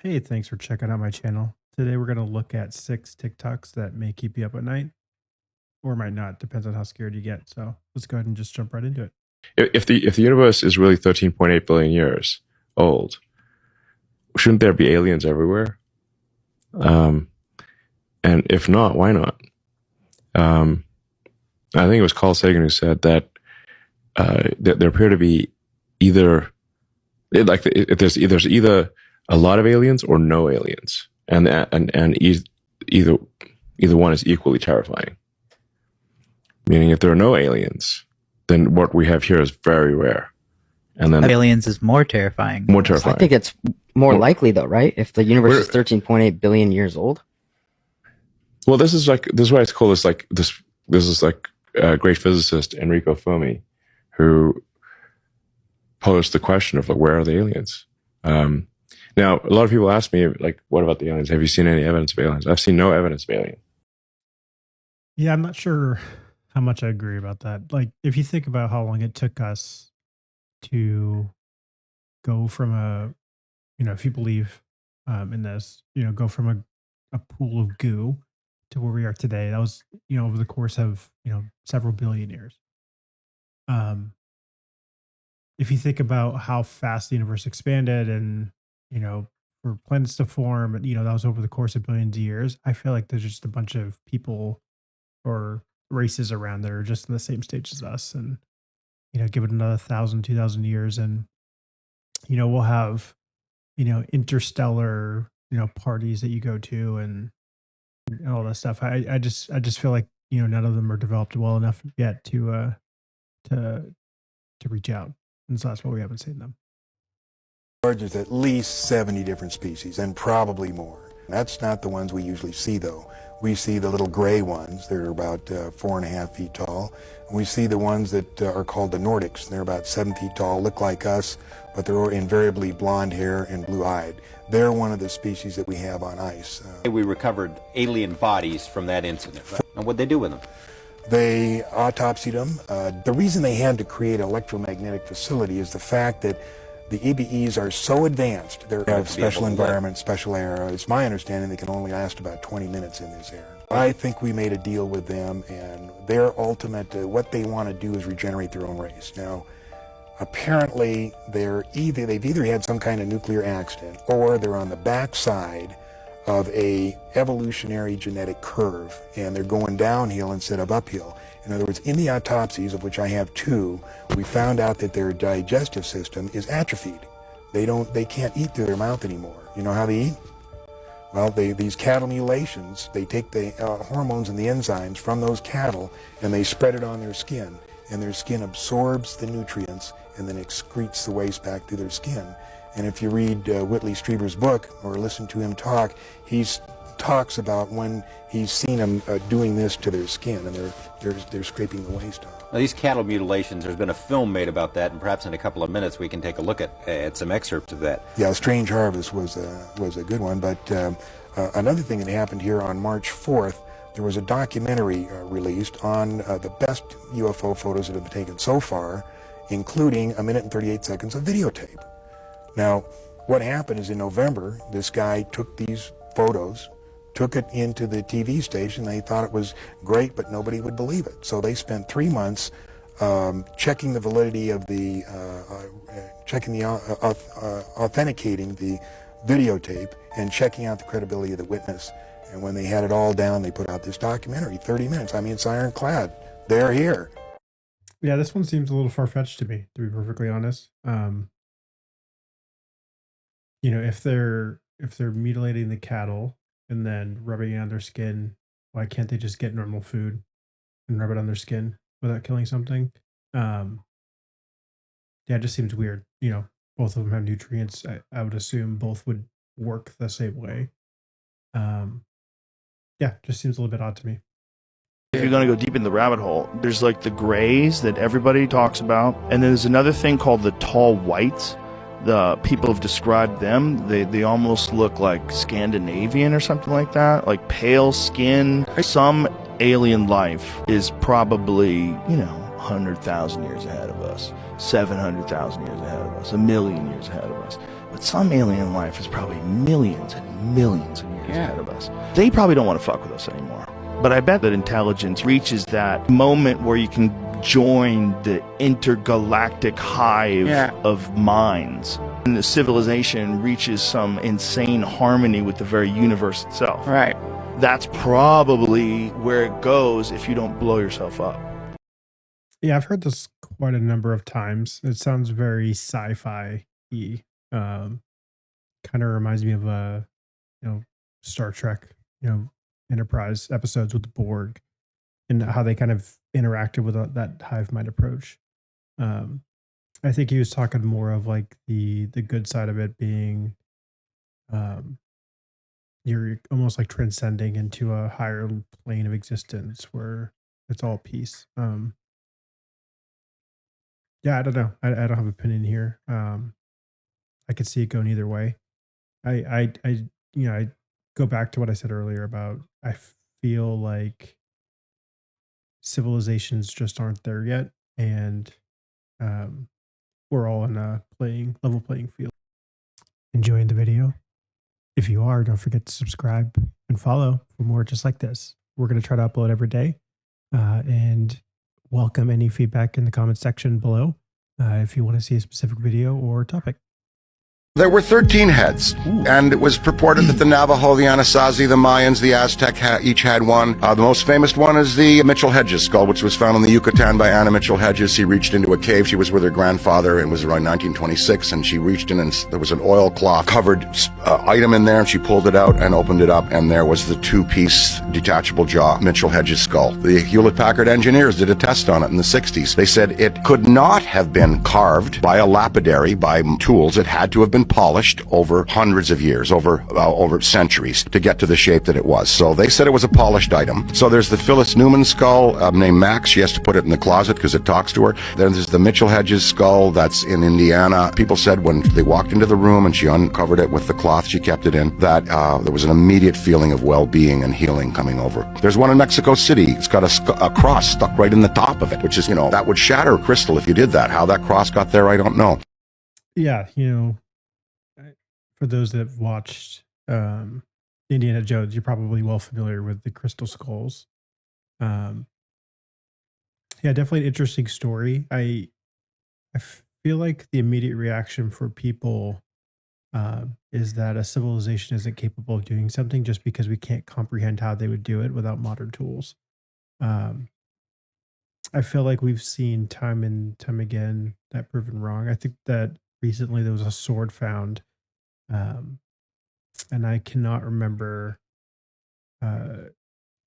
Hey, thanks for checking out my channel. Today we're going to look at 6 TikToks that may keep you up at night or might not, depends on how scared you get. So let's go ahead and just jump right into it. If the universe is really 13.8 billion years old, shouldn't there be aliens everywhere? Um, and if not, why not? Um, I think it was Carl Sagan who said that there appear to be either there's either a lot of aliens or no aliens, and either one is equally terrifying. Meaning, if there are no aliens, then what we have here is very rare, and then aliens is more terrifying. more I terrifying. think it's more Well, likely though, right? If the universe we're- is 13.8 billion years old. Well, this is why it's called this. This is like a great physicist Enrico Fermi, who posed the question of like, where are the aliens? Now, a lot of people ask me like, what about the aliens? Have you seen any evidence of aliens? I've seen no evidence of aliens. Yeah, I'm not sure how much I agree about that. Like, if you think about how long it took us to go from if you believe in this, go from a pool of goo to where we are today, that was, over the course of, several billion years. If you think about how fast the universe expanded and, for planets to form, and, that was over the course of billions of years, I feel like there's just a bunch of people or races around that are just in the same stage as us. And, give it another 1,000, 2,000 years and, we'll have, interstellar, parties that you go to and all that stuff. I just feel like, none of them are developed well enough yet to reach out. And so that's why we haven't seen them. There's at least 70 different species, and probably more. That's not the ones we usually see, though. We see the little gray ones. They're about 4.5 feet tall. And we see the ones that are called the Nordics. They're about 7 feet tall, look like us, but they're invariably blonde hair and blue-eyed. They're one of the species that we have on ice. We recovered alien bodies from that incident. Right? And what'd they do with them? They autopsied them. The reason they had to create an electromagnetic facility is the fact that the EBEs are so advanced. They have special environment, special air. It's my understanding they can only last about 20 minutes in this air. I think we made a deal with them, and their ultimate, what they want to do is regenerate their own race. Now, apparently, they've either had some kind of nuclear accident, or they're on the backside of a evolutionary genetic curve, and they're going downhill instead of uphill. In other words, in the autopsies, of which I have 2, we found out that their digestive system is atrophied. They can't eat through their mouth anymore. You know how they eat? Well, these cattle mutilations, they take the hormones and the enzymes from those cattle and they spread it on their skin, and their skin absorbs the nutrients and then excretes the waste back through their skin. And if you read Whitley Strieber's book or listen to him talk, he talks about when he's seen them doing this to their skin, and they're scraping the waste off. Now, these cattle mutilations, there's been a film made about that, and perhaps in a couple of minutes we can take a look at some excerpts of that. Yeah, Strange Harvest was a good one, but another thing that happened here on March 4th, there was a documentary released on the best UFO photos that have been taken so far, including 1 minute and 38 seconds of videotape. Now, what happened is in November, this guy took these photos, took it into the TV station. They thought it was great, but nobody would believe it. So they spent 3 months checking the validity of the, authenticating the videotape and checking out the credibility of the witness. And when they had it all down, they put out this documentary, 30 minutes. I mean, it's ironclad. They're here. Yeah, this one seems a little far-fetched to me, to be perfectly honest. If they're mutilating the cattle and then rubbing it on their skin, why can't they just get normal food and rub it on their skin without killing something? Yeah, it just seems weird. Both of them have nutrients. I would assume both would work the same way. Yeah, just seems a little bit odd to me. If you're going to go deep in the rabbit hole, there's like the grays that everybody talks about, and then there's another thing called the tall whites. The people have described them. They almost look like Scandinavian or something like that, like pale skin. Some alien life is probably, 100,000 years ahead of us, 700,000 years ahead of us, 1,000,000 years ahead of us. But some alien life is probably millions and millions of years ahead of us. They probably don't want to fuck with us anymore. But I bet that intelligence reaches that moment where you can join the intergalactic hive of minds. And the civilization reaches some insane harmony with the very universe itself. Right. That's probably where it goes if you don't blow yourself up. Yeah, I've heard this quite a number of times. It sounds very sci-fi-y. Kind of reminds me of Star Trek, Enterprise episodes with the Borg and how they kind of interacted with that hive mind approach. Um, I think he was talking more of like the good side of it being, um, you're almost like transcending into a higher plane of existence where it's all peace. Yeah, I don't know. I don't have an opinion here. I could see it going either way. I go back to what I said earlier about I feel like civilizations just aren't there yet, and um, we're all in a level playing field. Enjoying the video? If you are, don't forget to subscribe and follow for more just like this. We're going to try to upload every day, and welcome any feedback in the comment section below if you want to see a specific video or topic. There were 13 heads, and it was purported that the Navajo, the Anasazi, the Mayans, the Aztec each had one. The most famous one is the Mitchell Hedges skull, which was found in the Yucatan by Anna Mitchell Hedges. She reached into a cave. She was with her grandfather. It was around 1926, and she reached in, and there was an oilcloth-covered item in there, and she pulled it out and opened it up, and there was the two-piece detachable jaw Mitchell Hedges skull. The Hewlett-Packard engineers did a test on it in the 60s. They said it could not have been carved by a lapidary, by tools. It had to have been polished over hundreds of years, over centuries to get to the shape that it was. So they said it was a polished item. So there's the Phyllis Newman skull named Max. She has to put it in the closet because it talks to her. Then there's the Mitchell Hedges skull that's in Indiana. People said when they walked into the room and she uncovered it with the cloth she kept it in, that there was an immediate feeling of well-being and healing coming over. There's one in Mexico City. It's got a cross stuck right in the top of it, which is, that would shatter a crystal if you did that. How that cross got there, I don't know. Yeah, for those that have watched Indiana Jones, you're probably well familiar with the crystal skulls. Yeah, definitely an interesting story. I feel like the immediate reaction for people is that a civilization isn't capable of doing something just because we can't comprehend how they would do it without modern tools. I feel like we've seen time and time again that proven wrong. I think that recently there was a sword found, and I cannot remember the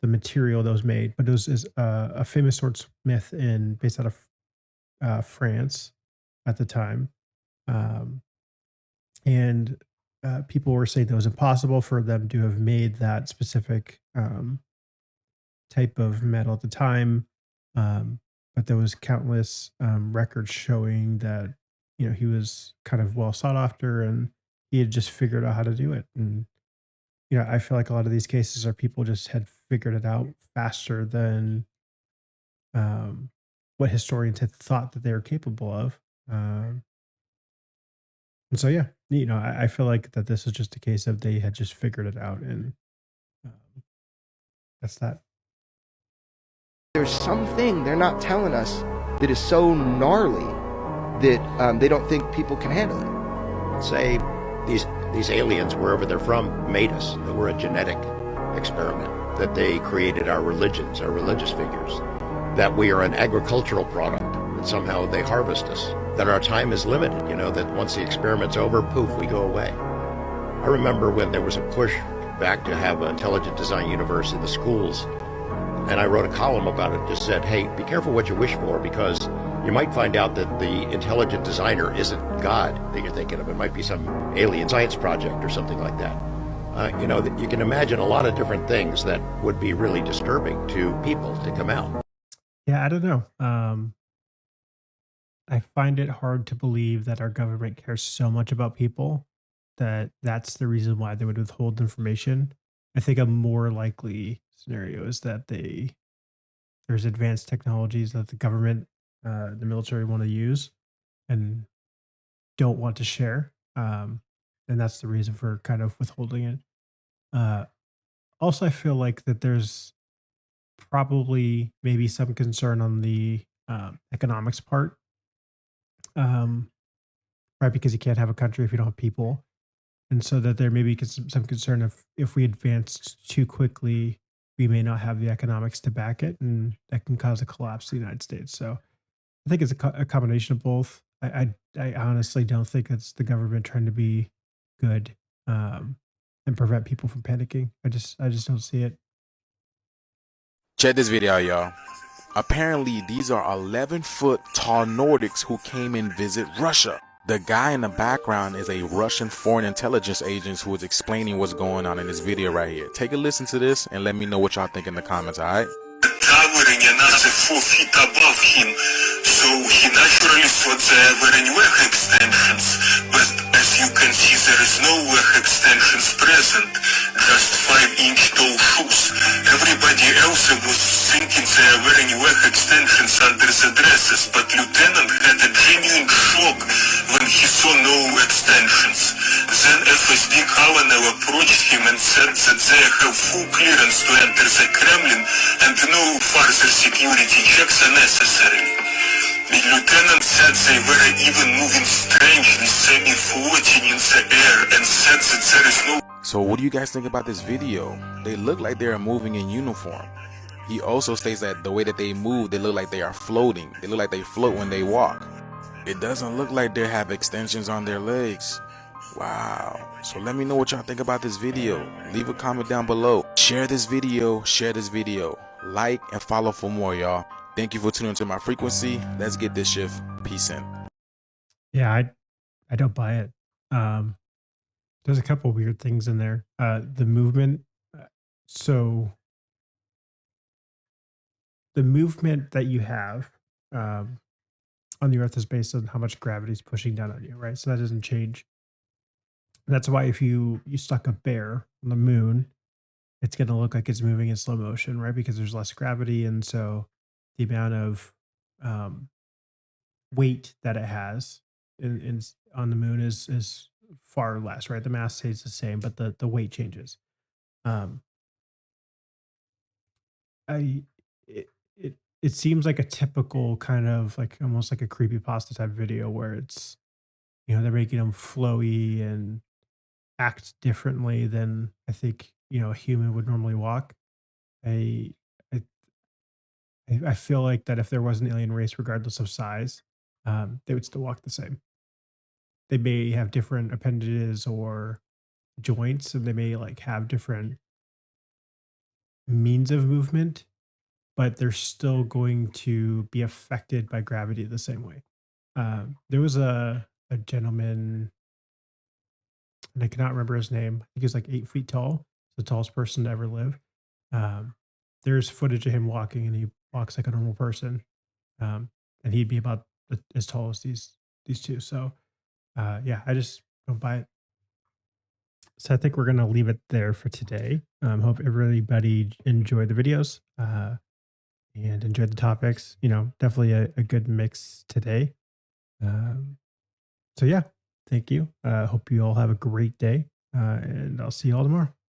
material that was made, but it was a famous swordsmith based out of France at the time, and people were saying that it was impossible for them to have made that specific type of metal at the time, but there was countless records showing that he was kind of well sought after and he had just figured out how to do it. And I feel like a lot of these cases are people just had figured it out faster than what historians had thought that they were capable of. And so, yeah, I feel like that this is just a case of they had just figured it out, and that's that. There's something they're not telling us that is so gnarly that they don't think people can handle it. Say these aliens, wherever they're from, made us. That we're a genetic experiment. That they created our religions, our religious figures. That we are an agricultural product. That somehow they harvest us. That our time is limited. That once the experiment's over, poof, we go away. I remember when there was a push back to have an intelligent design universe in the schools. And I wrote a column about it, just said, hey, be careful what you wish for, because you might find out that the intelligent designer isn't God that you're thinking of. It might be some alien science project or something like that. You can imagine a lot of different things that would be really disturbing to people to come out. Yeah, I don't know. I find it hard to believe that our government cares so much about people that that's the reason why they would withhold information. I think a more likely scenario is that there's advanced technologies that the government, the military want to use and don't want to share. and that's the reason for kind of withholding it. Uh, Also, I feel like that there's probably maybe some concern on the economics part, um, right? Because you can't have a country if you don't have people, and so that there may be some concern if we advanced too quickly, we may not have the economics to back it, and that can cause a collapse of the United States. So I think it's a combination of both. I honestly don't think it's the government trying to be good and prevent people from panicking. I just don't see it. Check this video out, y'all. Apparently, these are 11-foot tall Nordics who came and visit Russia. The guy in the background is a Russian foreign intelligence agent who is explaining what's going on in this video right here. Take a listen to this and let me know what y'all think in the comments, alright? Towering another 4 feet above him, so he naturally thought there were any WEG extensions, but as you can see there is no WEG extensions present, just 5-inch tall shoes. Everybody else was thinking there were any WEG extensions under the dresses, but Lieutenant had a genuine shock when he saw no extensions. Then FSB Colonel approached him and said that they have full clearance to enter the Kremlin and no further security checks are necessary. The lieutenant said they were even moving strangely, semi-floating in the air, and said that there is no... So what do you guys think about this video? They look like they are moving in uniform. He also states that the way that they move, they look like they are floating. They look like they float when they walk. It doesn't look like they have extensions on their legs. Wow. So let me know what y'all think about this video. Leave a comment down below. Share this video. Like and follow for more, y'all. Thank you for tuning into my frequency. Let's get this shift. Peace in. Yeah, I don't buy it. There's a couple weird things in there. The movement. So the movement that you have on the Earth is based on how much gravity is pushing down on you, right? So that doesn't change. That's why if you stuck a bear on the moon, it's going to look like it's moving in slow motion, right? Because there's less gravity, and so the amount of weight that it has on the moon is far less, right? The mass stays the same, but the weight changes. Um, I it seems like a typical kind of like almost like a creepypasta type video where it's they're making them flowy and act differently than I think a human would normally walk. I I I feel like that if there was an alien race, regardless of size, they would still walk the same. They may have different appendages or joints, and they may like have different means of movement, but they're still going to be affected by gravity the same way. There was a gentleman, and I cannot remember his name. I think he's like 8 feet tall, the tallest person to ever live. There's footage of him walking, and he walks like a normal person, and he'd be about as tall as these two. So, yeah, I just don't buy it. So I think we're gonna leave it there for today. Hope everybody enjoyed the videos and enjoyed the topics. Definitely a good mix today. So yeah, thank you. Hope you all have a great day, and I'll see you all tomorrow.